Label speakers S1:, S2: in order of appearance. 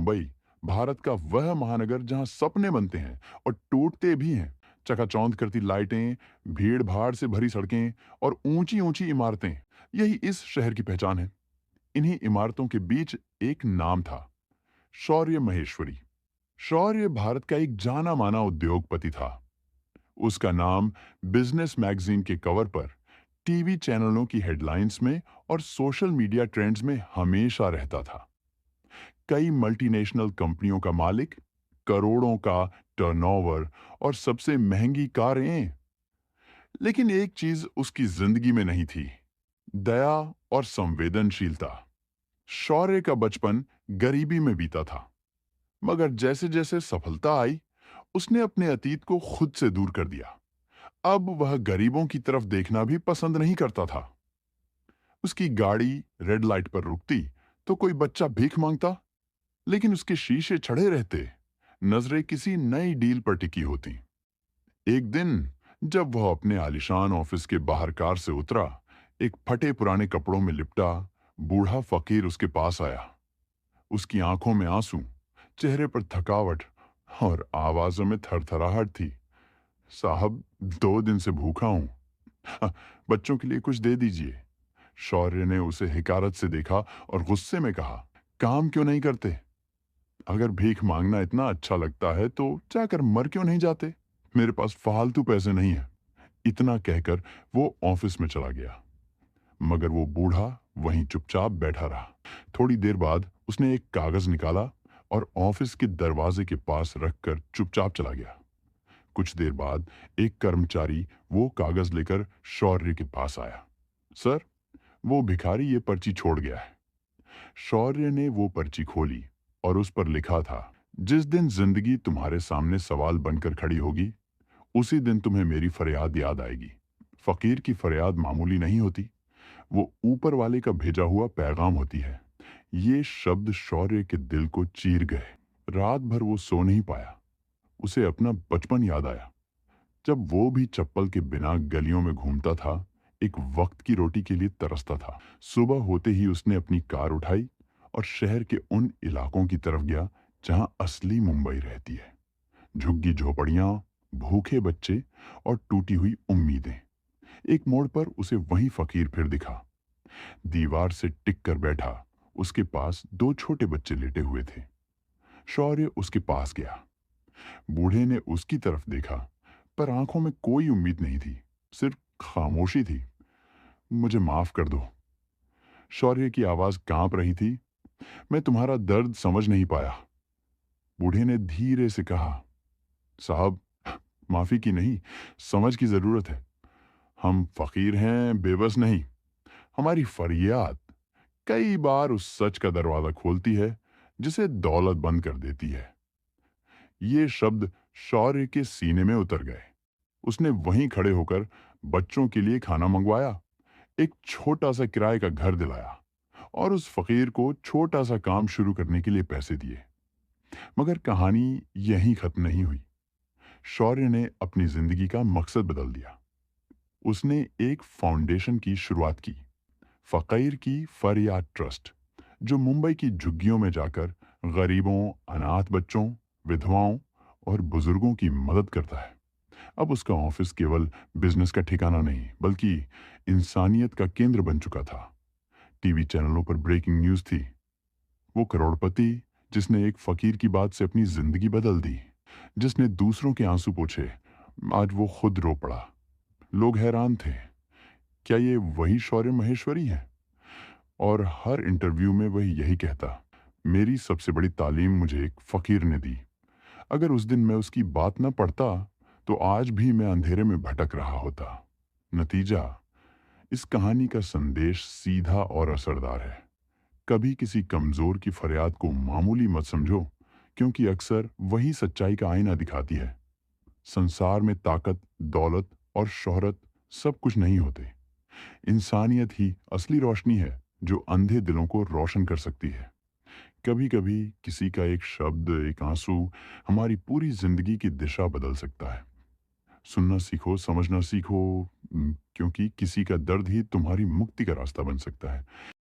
S1: मुंबई भारत का वह महानगर जहां सपने बनते हैं और टूटते भी हैं। चकाचौंध करती लाइटें, भीड़ भाड़ से भरी सड़कें और ऊंची ऊंची इमारतें, यही इस शहर की पहचान है। इन्हीं इमारतों के बीच एक नाम था, शौर्य महेश्वरी। शौर्य भारत का एक जाना माना उद्योगपति था। उसका नाम बिजनेस मैगजीन के कवर पर, टीवी चैनलों की हेडलाइंस में और सोशल मीडिया ट्रेंड्स में हमेशा रहता था। कई मल्टीनेशनल कंपनियों का मालिक, करोड़ों का टर्नओवर और सबसे महंगी कारें। लेकिन एक चीज उसकी जिंदगी में नहीं थी, दया और संवेदनशीलता। शौर्य का बचपन गरीबी में बीता था, मगर जैसे जैसे सफलता आई, उसने अपने अतीत को खुद से दूर कर दिया। अब वह गरीबों की तरफ देखना भी पसंद नहीं करता था। उसकी गाड़ी रेड लाइट पर रुकती तो कोई बच्चा भीख मांगता, लेकिन उसके शीशे चढ़े रहते, नजरें किसी नई डील पर टिकी होती। एक दिन जब वह अपने आलिशान ऑफिस के बाहर कार से उतरा, एक फटे पुराने कपड़ों में लिपटा बूढ़ा फकीर उसके पास आया। उसकी आंखों में आंसू, चेहरे पर थकावट और आवाजों में थरथराहट थी। साहब, 2 दिन से भूखा हूं। बच्चों के लिए कुछ दे दीजिए। शौर्य ने उसे हिकारत से देखा और गुस्से में कहा, काम क्यों नहीं करते? अगर भीख मांगना इतना अच्छा लगता है तो जाकर मर क्यों नहीं जाते? मेरे पास फालतू पैसे नहीं है। इतना कहकर वो ऑफिस में चला गया, मगर वो बूढ़ा वहीं चुपचाप बैठा रहा। थोड़ी देर बाद उसने एक कागज निकाला और ऑफिस के दरवाजे के पास रखकर चुपचाप चला गया। कुछ देर बाद एक कर्मचारी वो कागज लेकर शौर्य के पास आया। सर, वो भिखारी ये पर्ची छोड़ गया है। शौर्य ने वो पर्ची खोली और उस पर लिखा था, जिस दिन जिंदगी तुम्हारे सामने सवाल बनकर खड़ी होगी, उसी दिन तुम्हें मेरी फरियाद याद आएगी। फकीर की फरियाद मामूली नहीं होती, वो ऊपर वाले का भेजा हुआ पैगाम होती है। ये शब्द शौर्य के दिल को चीर गए। रात भर वो सो नहीं पाया। उसे अपना बचपन याद आया, जब वो भी चप्पल के बिना गलियों में घूमता था, एक वक्त की रोटी के लिए तरसता था। सुबह होते ही उसने अपनी कार उठाई और शहर के उन इलाकों की तरफ गया जहां असली मुंबई रहती है। झुग्गी झोपड़ियां, भूखे बच्चे और टूटी हुई उम्मीदें। एक मोड़ पर उसे वही फकीर फिर दिखा, दीवार से टिक कर बैठा। उसके पास 2 छोटे बच्चे लेटे हुए थे। शौर्य उसके पास गया। बूढ़े ने उसकी तरफ देखा, पर आंखों में कोई उम्मीद नहीं थी, सिर्फ खामोशी थी। मुझे माफ कर दो। शौर्य की आवाज कांप रही थी। मैं तुम्हारा दर्द समझ नहीं पाया। बूढ़े ने धीरे से कहा, साहब, माफी की नहीं, समझ की जरूरत है। हम फकीर हैं, बेबस नहीं। हमारी फरियाद कई बार उस सच का दरवाजा खोलती है जिसे दौलत बंद कर देती है। ये शब्द शौर्य के सीने में उतर गए। उसने वहीं खड़े होकर बच्चों के लिए खाना मंगवाया, एक छोटा सा किराए का घर दिलाया और उस फकीर को छोटा सा काम शुरू करने के लिए पैसे दिए। मगर कहानी यहीं खत्म नहीं हुई। शौर्य ने अपनी जिंदगी का मकसद बदल दिया। उसने एक फाउंडेशन की शुरुआत की, फकीर की फरियाद ट्रस्ट, जो मुंबई की झुग्गियों में जाकर गरीबों, अनाथ बच्चों, विधवाओं और बुजुर्गों की मदद करता है। अब उसका ऑफिस केवल बिजनेस का ठिकाना नहीं, बल्कि इंसानियत का केंद्र बन चुका था। टीवी चैनलों पर ब्रेकिंग न्यूज थी, वो करोड़पति जिसने एक फकीर की बात से अपनी जिंदगी बदल दी, जिसने दूसरों के आंसू पोंछे, आज वो खुद रो पड़ा। लोग हैरान थे, क्या ये वही शौर्य महेश्वरी है? और हर इंटरव्यू में वह यही कहता, मेरी सबसे बड़ी तालीम मुझे एक फकीर ने दी। अगर उस दिन मैं उसकी बात न पढ़ता तो आज भी मैं अंधेरे में भटक रहा होता। नतीजा, इस कहानी का संदेश सीधा और असरदार है। कभी किसी कमजोर की फरियाद को मामूली मत समझो, क्योंकि अक्सर वही सच्चाई का आईना दिखाती है। संसार में ताकत, दौलत और शोहरत सब कुछ नहीं होते। इंसानियत ही असली रोशनी है जो अंधे दिलों को रोशन कर सकती है। कभी कभी किसी का एक शब्द, एक आंसू हमारी पूरी जिंदगी की दिशा बदल सकता है। सुनना सीखो, समझना सीखो, क्योंकि किसी का दर्द ही तुम्हारी मुक्ति का रास्ता बन सकता है।